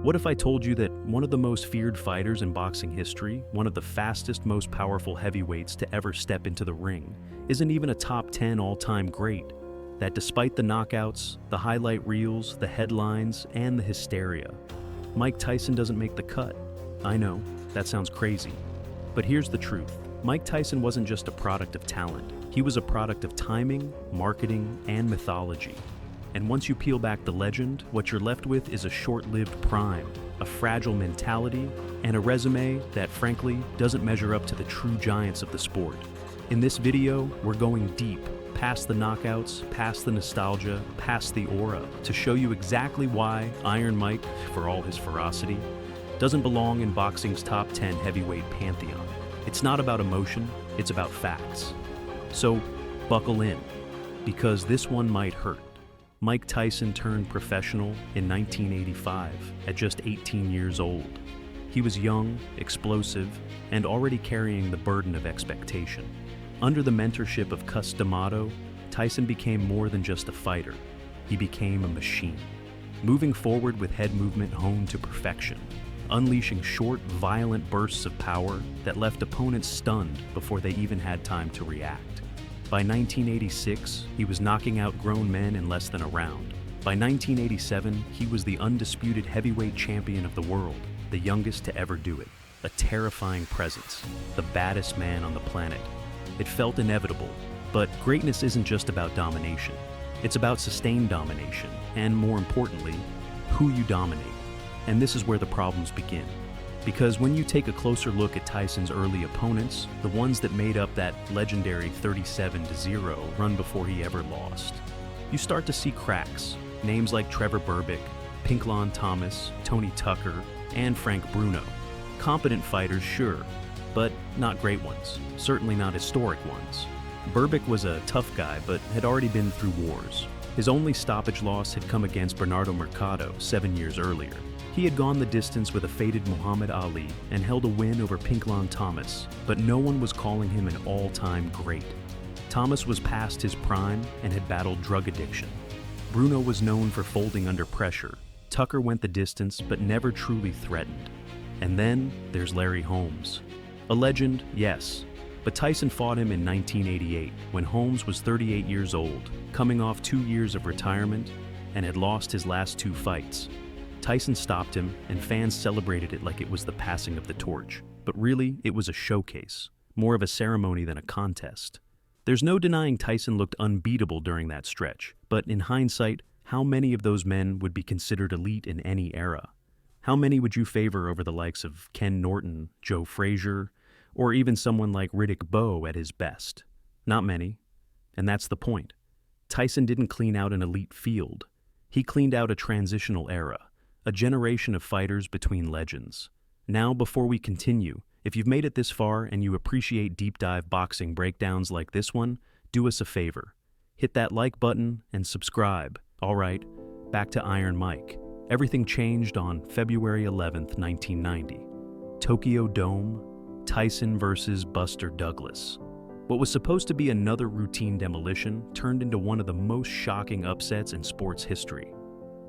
What if I told you that one of the most feared fighters in boxing history, one of the fastest, most powerful heavyweights to ever step into the ring, isn't even a top 10 all-time great? That despite the knockouts, the highlight reels, the headlines, and the hysteria, Mike Tyson doesn't make the cut. I know, that sounds crazy. But here's the truth. Mike Tyson wasn't just a product of talent. He was a product of timing, marketing, and mythology. And once you peel back the legend, what you're left with is a short-lived prime, a fragile mentality, and a resume that, frankly, doesn't measure up to the true giants of the sport. In this video, we're going deep, past the knockouts, past the nostalgia, past the aura, to show you exactly why Iron Mike, for all his ferocity, doesn't belong in boxing's top 10 heavyweight pantheon. It's not about emotion, it's about facts. So, buckle in, because this one might hurt. Mike Tyson turned professional in 1985 at just 18 years old. He was young, explosive, and already carrying the burden of expectation. Under the mentorship of Cus D'Amato, Tyson became more than just a fighter. He became a machine, moving forward with head movement honed to perfection, unleashing short, violent bursts of power that left opponents stunned before they even had time to react. By 1986, he was knocking out grown men in less than a round. By 1987, he was the undisputed heavyweight champion of the world, the youngest to ever do it. A terrifying presence, the baddest man on the planet. It felt inevitable, but greatness isn't just about domination. It's about sustained domination, and more importantly, who you dominate. And this is where the problems begin. Because when you take a closer look at Tyson's early opponents, the ones that made up that legendary 37-0 run before he ever lost, you start to see cracks. Names like Trevor Berbick, Pinklon Thomas, Tony Tucker, and Frank Bruno. Competent fighters, sure, but not great ones, certainly not historic ones. Berbick was a tough guy, but had already been through wars. His only stoppage loss had come against Bernardo Mercado 7 years earlier. He had gone the distance with a faded Muhammad Ali and held a win over Pinklon Thomas, but no one was calling him an all-time great. Thomas was past his prime and had battled drug addiction. Bruno was known for folding under pressure. Tucker went the distance but never truly threatened. And then there's Larry Holmes. A legend, yes, but Tyson fought him in 1988 when Holmes was 38 years old, coming off 2 years of retirement, and had lost his last 2 fights. Tyson stopped him, and fans celebrated it like it was the passing of the torch. But really, it was a showcase, more of a ceremony than a contest. There's no denying Tyson looked unbeatable during that stretch, but in hindsight, how many of those men would be considered elite in any era? How many would you favor over the likes of Ken Norton, Joe Frazier, or even someone like Riddick Bowe at his best? Not many. And that's the point. Tyson didn't clean out an elite field. He cleaned out a transitional era. A generation of fighters between legends. Now, before we continue, if you've made it this far and you appreciate deep dive boxing breakdowns like this one, do us a favor. Hit that like button and subscribe. All right, back to Iron Mike. Everything changed on February 11th, 1990. Tokyo Dome, Tyson versus Buster Douglas. What was supposed to be another routine demolition turned into one of the most shocking upsets in sports history.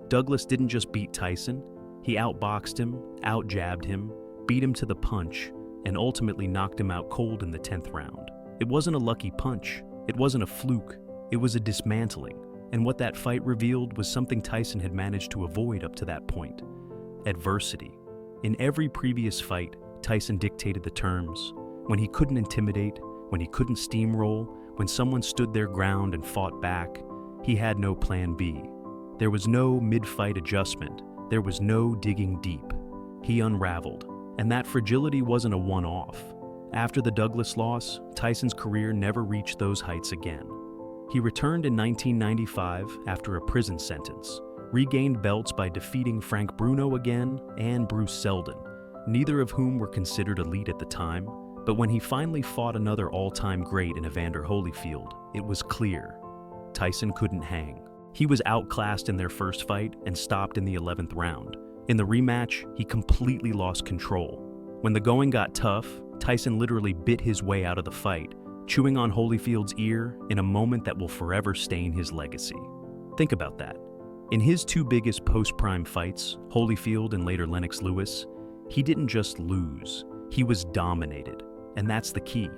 Douglas didn't just beat Tyson, he outboxed him, outjabbed him, beat him to the punch, and ultimately knocked him out cold in the 10th round. It wasn't a lucky punch, it wasn't a fluke, it was a dismantling, and what that fight revealed was something Tyson had managed to avoid up to that point: adversity. In every previous fight, Tyson dictated the terms. When he couldn't intimidate, when he couldn't steamroll, when someone stood their ground and fought back, he had no plan B. There was no mid-fight adjustment. There was no digging deep. He unraveled, and that fragility wasn't a one-off. After the Douglas loss, Tyson's career never reached those heights again. He returned in 1995 after a prison sentence, regained belts by defeating Frank Bruno again and Bruce Seldon, neither of whom were considered elite at the time. But when he finally fought another all-time great in Evander Holyfield, it was clear: Tyson couldn't hang. He was outclassed in their first fight and stopped in the 11th round. In the rematch, he completely lost control. When the going got tough, Tyson literally bit his way out of the fight, chewing on Holyfield's ear in a moment that will forever stain his legacy. Think about that. In his two biggest post-prime fights, Holyfield and later Lennox Lewis, he didn't just lose, he was dominated. And that's the key.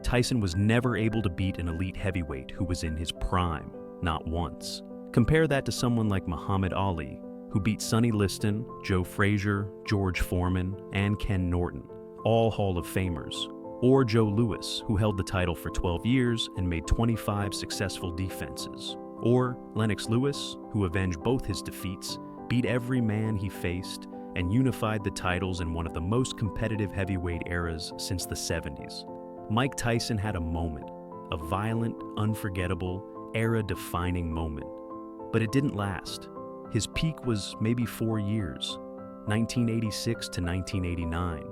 Tyson was never able to beat an elite heavyweight who was in his prime, not once. Compare that to someone like Muhammad Ali, who beat Sonny Liston, Joe Frazier, George Foreman, and Ken Norton, all Hall of Famers. Or Joe Louis, who held the title for 12 years and made 25 successful defenses. Or Lennox Lewis, who avenged both his defeats, beat every man he faced, and unified the titles in one of the most competitive heavyweight eras since the 70s. Mike Tyson had a moment, a violent, unforgettable, era-defining moment. But it didn't last. His peak was maybe 4 years, 1986 to 1989.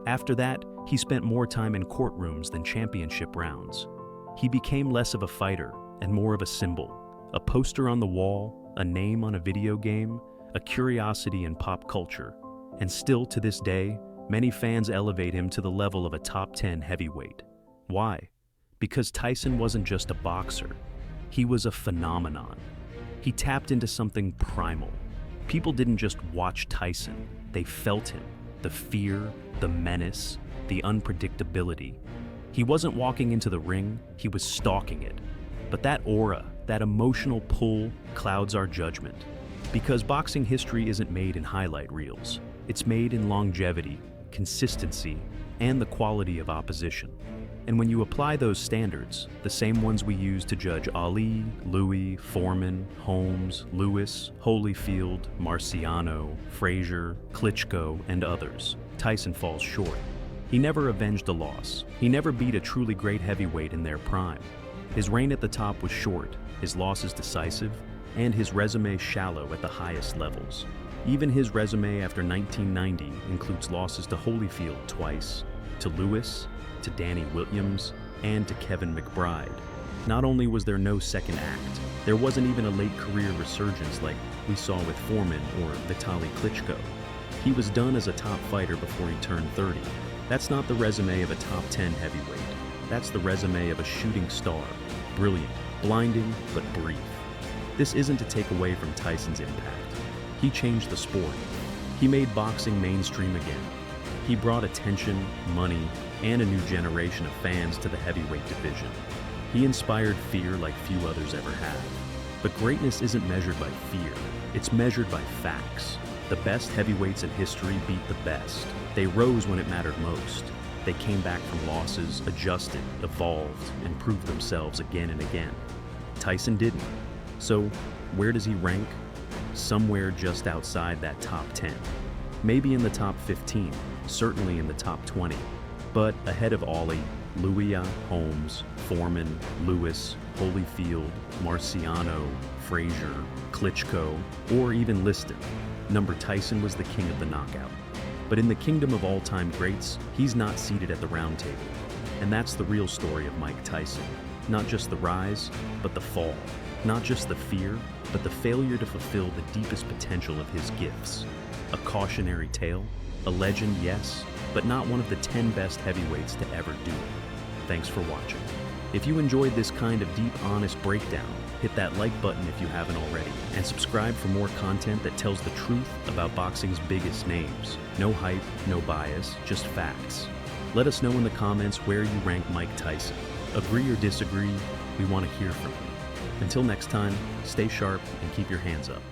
After that, he spent more time in courtrooms than championship rounds. He became less of a fighter and more of a symbol, a poster on the wall, a name on a video game, a curiosity in pop culture. And still to this day, many fans elevate him to the level of a top 10 heavyweight. Why? Because Tyson wasn't just a boxer. He was a phenomenon. He tapped into something primal. People didn't just watch Tyson, they felt him. The fear, the menace, the unpredictability. He wasn't walking into the ring, he was stalking it. But that aura, that emotional pull, clouds our judgment. Because boxing history isn't made in highlight reels. It's made in longevity, consistency, and the quality of opposition. And when you apply those standards, the same ones we use to judge Ali, Louis, Foreman, Holmes, Lewis, Holyfield, Marciano, Frazier, Klitschko, and others, Tyson falls short. He never avenged a loss. He never beat a truly great heavyweight in their prime. His reign at the top was short, his losses decisive, and his resume shallow at the highest levels. Even his resume after 1990 includes losses to Holyfield twice, to Lewis, to Danny Williams, and to Kevin McBride. Not only was there no second act, there wasn't even a late career resurgence like we saw with Foreman or Vitaly Klitschko. He was done as a top fighter before he turned 30. That's not the resume of a top 10 heavyweight. That's the resume of a shooting star. Brilliant, blinding, but brief. This isn't to take away from Tyson's impact. He changed the sport. He made boxing mainstream again. He brought attention, money, and a new generation of fans to the heavyweight division. He inspired fear like few others ever have. But greatness isn't measured by fear. It's measured by facts. The best heavyweights in history beat the best. They rose when it mattered most. They came back from losses, adjusted, evolved, and proved themselves again and again. Tyson didn't. So, where does he rank? Somewhere just outside that top 10. Maybe in the top 15, certainly in the top 20. But ahead of Ali, Louis, Holmes, Foreman, Lewis, Holyfield, Marciano, Frazier, Klitschko, or even Liston, number Tyson was the king of the knockout. But in the kingdom of all-time greats, he's not seated at the round table. And that's the real story of Mike Tyson. Not just the rise, but the fall. Not just the fear, but the failure to fulfill the deepest potential of his gifts. A cautionary tale, a legend, yes, but not one of the 10 best heavyweights to ever do it. Thanks for watching. If you enjoyed this kind of deep, honest breakdown, hit that like button if you haven't already, and subscribe for more content that tells the truth about boxing's biggest names. No hype, no bias, just facts. Let us know in the comments where you rank Mike Tyson. Agree or disagree, we want to hear from you. Until next time, stay sharp and keep your hands up.